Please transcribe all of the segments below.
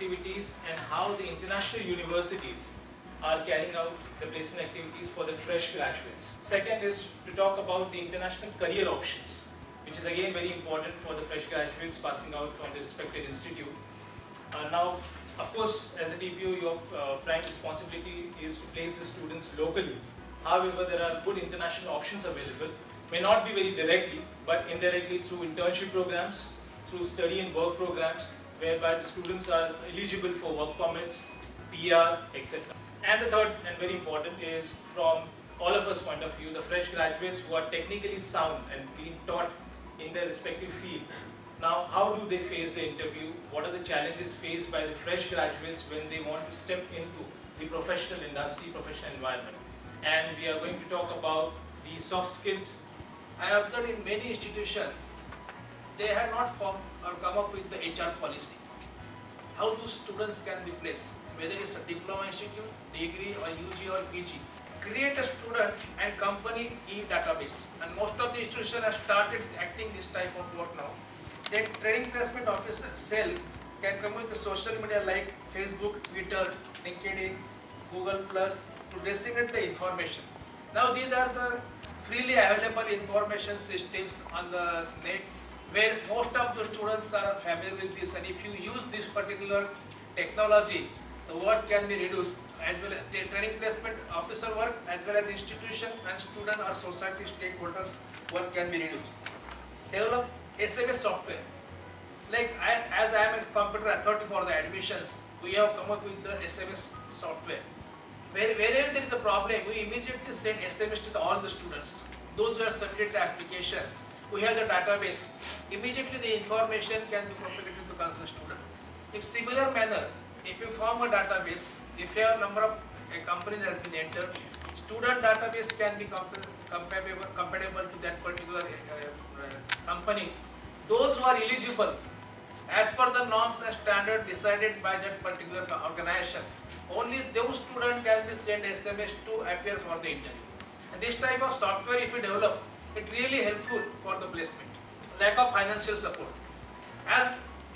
activities and how the international universities are carrying out the placement activities for the fresh graduates. Second is to talk about the international career options, which is again very important for the fresh graduates passing out from the respected institute. Now, of course, as a TPO, your prime responsibility is to place the students locally. However, there are good international options available, may not be very directly, but indirectly through internship programs, through study and work programs, whereby the students are eligible for work permits, PR, etc. And the third and very important is from all of us point of view, the fresh graduates who are technically sound and being taught in their respective field. Now, how do they face the interview? What are the challenges faced by the fresh graduates when they want to step into the professional industry, professional environment? And we are going to talk about the soft skills. I observed in many institutions, they have not formed or come up with the HR policy. How do students can be placed? Whether it's a diploma institute, degree or UG or PG. Create a student and company e-database. And most of the institutions have started acting this type of work now. The training placement officer cell can come with the social media like Facebook, Twitter, LinkedIn, Google Plus to disseminate the information. Now these are the freely available information systems on the net where most of the students are familiar with this, and if you use this particular technology, the work can be reduced, as well as the training placement officer work, as well as the institution and student or society stakeholders work can be reduced. Develop SMS software. Like as I am a computer authority for the admissions, we have come up with the SMS software. Wherever there is a problem, we immediately send SMS to all the students. Those who have submitted the application, we have the database. Immediately the information can be propagated to the concerned student. In similar manner, if you form a database, if your number of companies has been entered, student database can be compatible to that particular company. Those who are eligible, as per the norms and standard decided by that particular organization, only those students can be sent SMS to appear for the interview. And this type of software, if you develop, it really helpful for the placement. Lack of financial support. As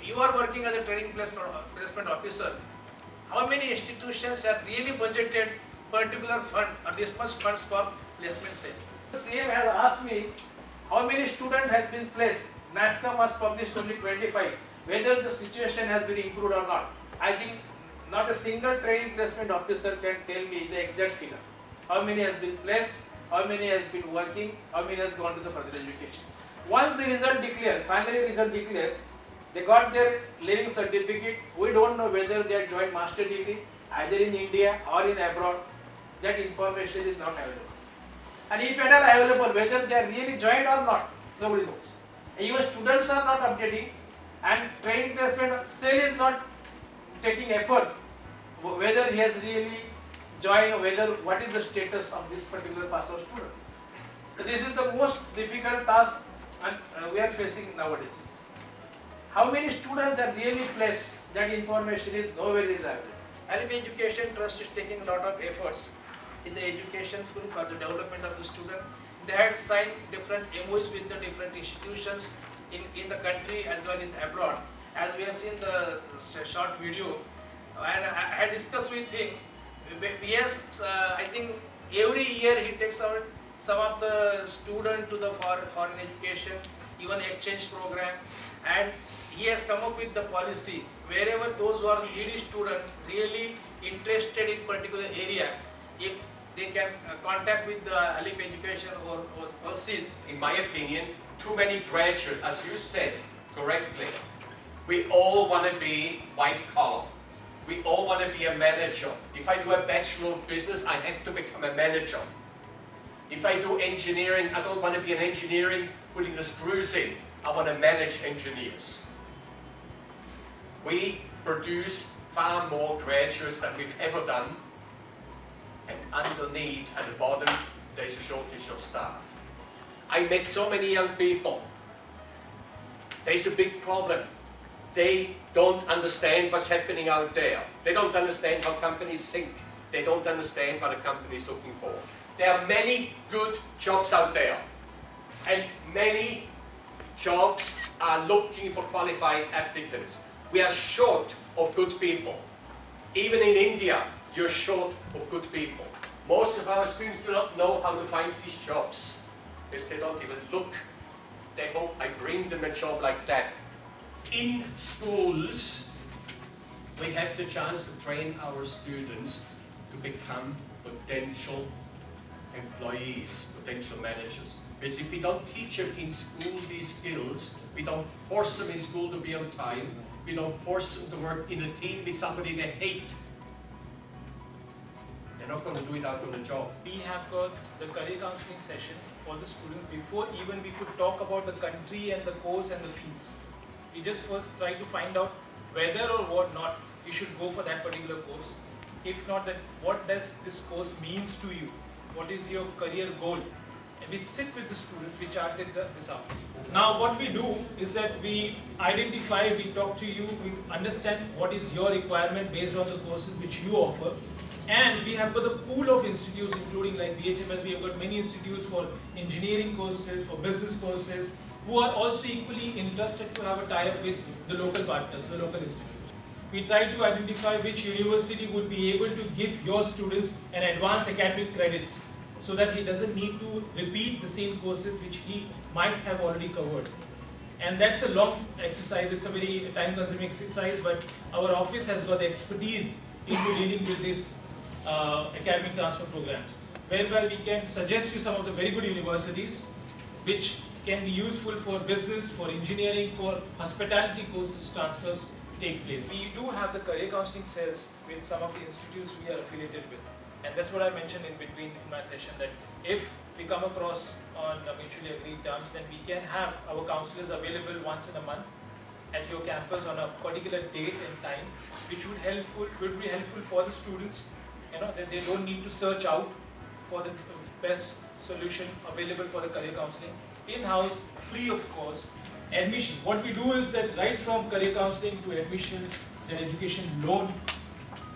you are working as a training placement officer, how many institutions have really budgeted particular fund or this much funds for placement sale? The CM has asked me how many students have been placed. NASCOM has published only 25. Whether the situation has been improved or not, I think not a single training placement officer can tell me the exact figure. How many has been placed, how many has been working, how many has gone to the further education. Once the result declared, finally result declared, they got their leaving certificate. We don't know whether they have joined master degree either in India or in abroad. That information is not available. And if it are available, whether they are really joined or not, nobody knows. And even students are not updating, and training placement cell is not taking effort whether he has really joined or whether what is the status of this particular pass out student. So this is the most difficult task and we are facing nowadays. How many students are really placed, that information is nowhere is available. Aliff Education Trust is taking a lot of efforts in the education field for the development of the student. They had signed different MOUs with the different institutions in the country as well as abroad. As we have seen the short video, and I had discussed with him, yes, I think every year he takes out some of the students to the foreign education, even exchange program, and he has come up with the policy wherever those who are needy students really interested in particular area, if they can contact with the Aliff Education or overseas. In my opinion, too many graduates, as you said correctly, we all want to be white collar. We all want to be a manager. If I do a Bachelor of Business, I have to become a manager. If I do engineering, I don't want to be an engineering putting the screws in. I want to manage engineers. We produce far more graduates than we've ever done. And underneath, at the bottom, there's a shortage of staff. I met so many young people. There's a big problem. They don't understand what's happening out there. They don't understand how companies think. They don't understand what a company is looking for. There are many good jobs out there, and many jobs are looking for qualified applicants. We are short of good people. Even in India, you're short of good people. Most of our students do not know how to find these jobs, because they don't even look. They hope I bring them a job like that. In schools, we have the chance to train our students to become potential employees, potential managers. Because if we don't teach them in school these skills, we don't force them in school to be on time, we don't force them to work in a team with somebody they hate, they're not going to do it out on the job. We have got the career counseling session for the student before even we could talk about the country and the course and the fees. We just first try to find out whether or what not you should go for that particular course. If not, then what does this course means to you? What is your career goal? And we sit with the students, we charted this out. Now what we do is that we identify, we talk to you, we understand what is your requirement based on the courses which you offer. And we have got a pool of institutes, including like BHMS, we have got many institutes for engineering courses, for business courses, who are also equally interested to have a tie-up with the local partners, the local institutes. We try to identify which university would be able to give your students an advanced academic credits, so that he doesn't need to repeat the same courses which he might have already covered. And that's a long exercise, it's a very time-consuming exercise, but our office has got the expertise into dealing with this academic transfer programs, whereby we can suggest you some of the very good universities which can be useful for business, for engineering, for hospitality courses transfers take place. We do have the career counseling cells with some of the institutes we are affiliated with. And that's what I mentioned in between in my session, that if we come across on mutually agreed terms, then we can have our counselors available once in a month at your campus on a particular date and time, which would be helpful for the students, that they don't need to search out for the best solution available for the career counseling. In-house, free of course. Admission, what we do is that right from career counseling to admissions, then education loan,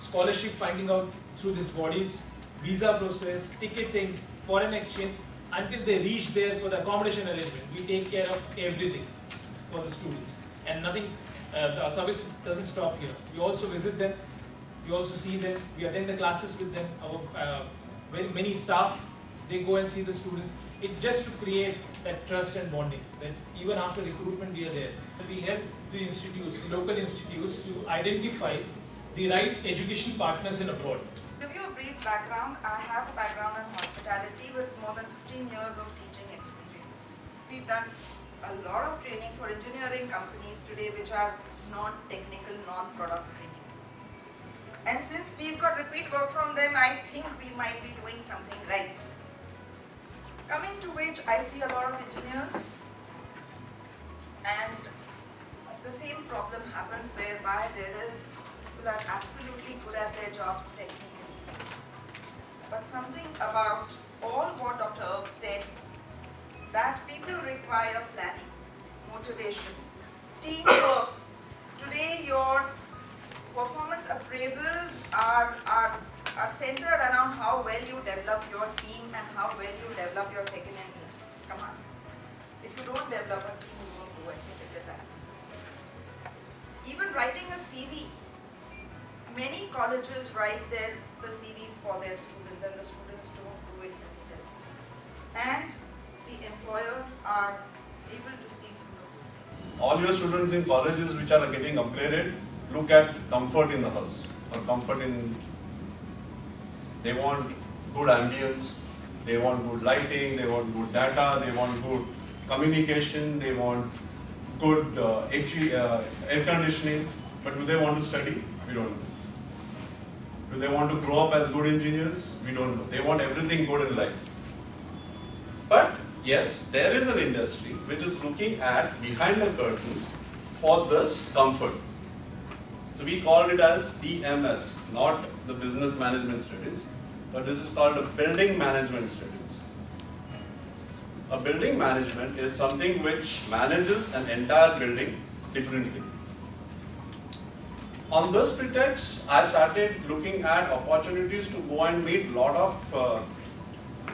scholarship finding out through these bodies, visa process, ticketing, foreign exchange, until they reach there for the accommodation arrangement. We take care of everything for the students. And nothing, our services doesn't stop here. We also visit them, we also see them, we attend the classes with them. Our very many staff, they go and see the students. It's just to create that trust and bonding, that even after recruitment we are there. We help the institutes, the local institutes, to identify the right education partners in abroad. To give you a brief background, I have a background in hospitality with more than 15 years of teaching experience. We've done a lot of training for engineering companies today which are non-technical, non-product trainings. And since we've got repeat work from them, I think we might be doing something right. Coming to which, I see a lot of engineers, and the same problem happens whereby there is people are absolutely good at their jobs technically. But something about all what Dr. Irv said, that people require planning, motivation, teamwork. Today your performance appraisals are centered around how well you develop your team and how well you develop your second and third command. If you don't develop a team, you won't do anything. It is as simple. Even writing a CV, many colleges write the CVs for their students, and the students don't do it themselves. And the employers are able to see through the whole thing. All your students in colleges which are getting upgraded, look at comfort in the house, or comfort in, they want good ambience, they want good lighting, they want good data, they want good communication, they want good air conditioning. But do they want to study? We don't know. Do they want to grow up as good engineers? We don't know. They want everything good in life. But yes, there is an industry which is looking at behind the curtains for this comfort. So we called it as BMS, not the business management studies, but this is called a building management studies. A building management is something which manages an entire building differently. On this pretext, I started looking at opportunities to go and meet a lot of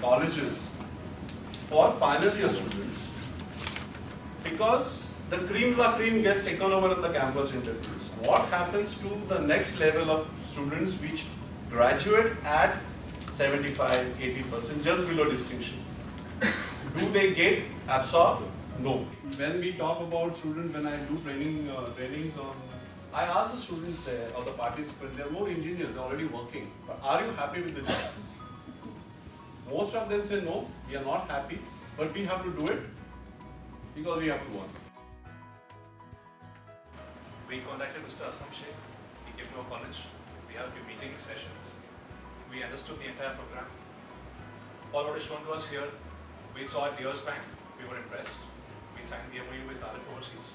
colleges for final year students, because the cream la cream gets taken over in the campus interviews. What happens to the next level of students which graduate at 75, 80%, just below distinction? Do they get absorbed? No. When we talk about students, when I do trainings on, I ask the students there or the participants, they are more engineers, they are already working. But are you happy with the job? Most of them say no, we are not happy, but we have to do it because we have to work. We contacted Mr. Aslam Sheikh. He came to our college. We had a few meeting sessions. We understood the entire program. All what is shown to us here, we saw it years back. We were impressed. We signed the MOU with Aliff overseas.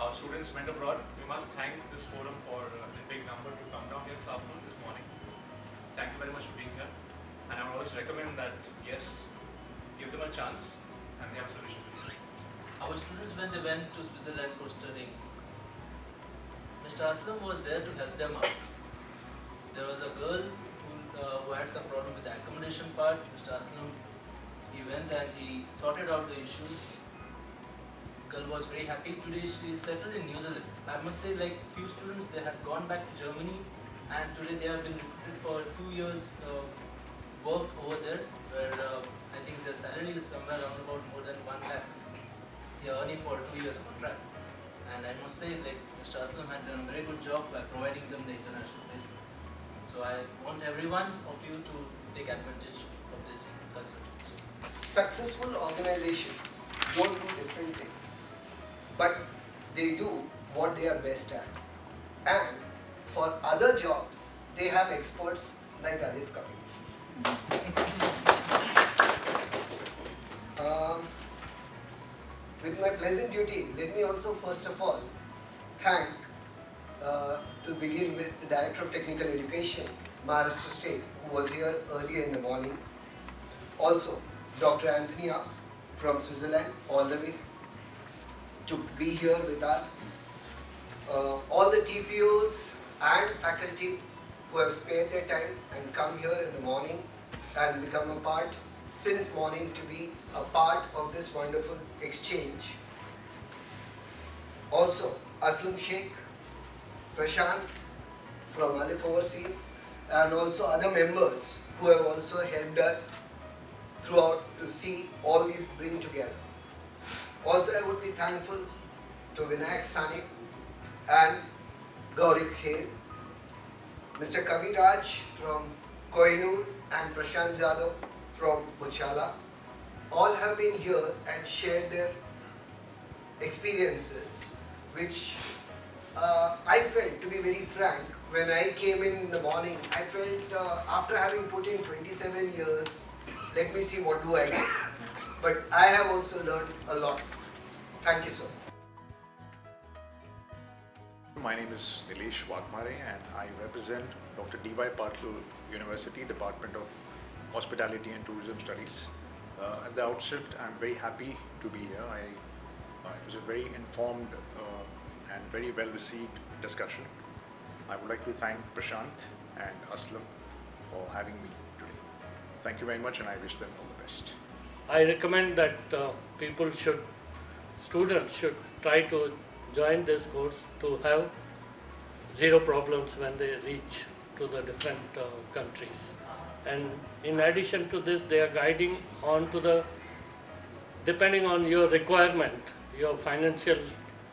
Our students went abroad. We must thank this forum for a big number to come down here this afternoon, this morning. Thank you very much for being here. And I would always recommend that, yes, give them a chance and they have a solution for you. Our students, when they went to Switzerland for studying, Mr. Aslam was there to help them out. There was a girl who had some problem with the accommodation part. Mr. Aslam, he went and he sorted out the issues. Girl was very happy. Today she is settled in New Zealand. I must say, like few students, they had gone back to Germany and today they have been recruited for 2 years work over there, where I think the salary is somewhere around about more than 1 lakh. They are earning for 2 years contract. And I must say, like Mr. Aslam had done a very good job by providing them the international placement. So I want every one of you to take advantage of this consultation. Successful organizations don't do different things, but they do what they are best at. And for other jobs, they have experts like Aliff coming. With my pleasant duty, let me also first of all thank, to begin with, the Director of Technical Education, Maharashtra State, who was here earlier in the morning. Also, Dr. Anthony from Switzerland, all the way to be here with us. All the TPOs and faculty who have spared their time and come here in the morning and become a part since morning to be a part of this wonderful exchange. Also, Aslam Sheikh, Prashant from Aliff Overseas, and also other members who have also helped us throughout to see all these bring together. Also, I would be thankful to Vinayak Sane and Gauri Khed, Mr. Kavi Raj from Kohinoor and Prashant Jadhav from Uchala. All have been here and shared their experiences, which I felt, to be very frank, when I came in the morning, I felt after having put in 27 years, let me see what do I get. But I have also learned a lot. Thank you, sir. My name is Nilesh Wagmare and I represent Dr. D.Y. Partlu University, Department of Hospitality and Tourism Studies. At the outset, I'm very happy to be here. It was a very informed and very well received discussion. I would like to thank Prashant and Aslam for having me today. Thank you very much and I wish them all the best. I recommend that students should try to join this course to have zero problems when they reach to the different countries. And in addition to this, they are guiding on to the, depending on your requirement, your financial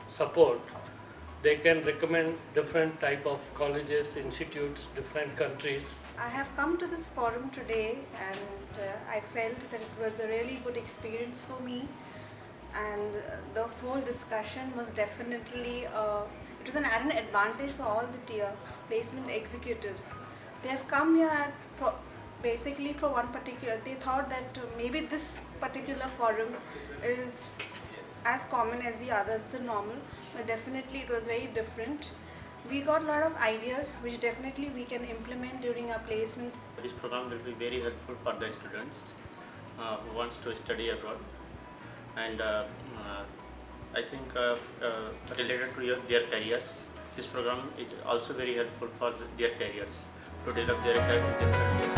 support, they can recommend different type of colleges, institutes, different countries. I have come to this forum today and I felt that it was a really good experience for me, and the whole discussion was definitely, it was an added advantage for all the tier placement executives. They have come here for basically for one particular, they thought that maybe this particular forum is as common as the others, the normal, but definitely it was very different. We got a lot of ideas which definitely we can implement during our placements. This program will be very helpful for the students who wants to study abroad, and I think related to their careers, this program is also very helpful for their careers to develop their careers.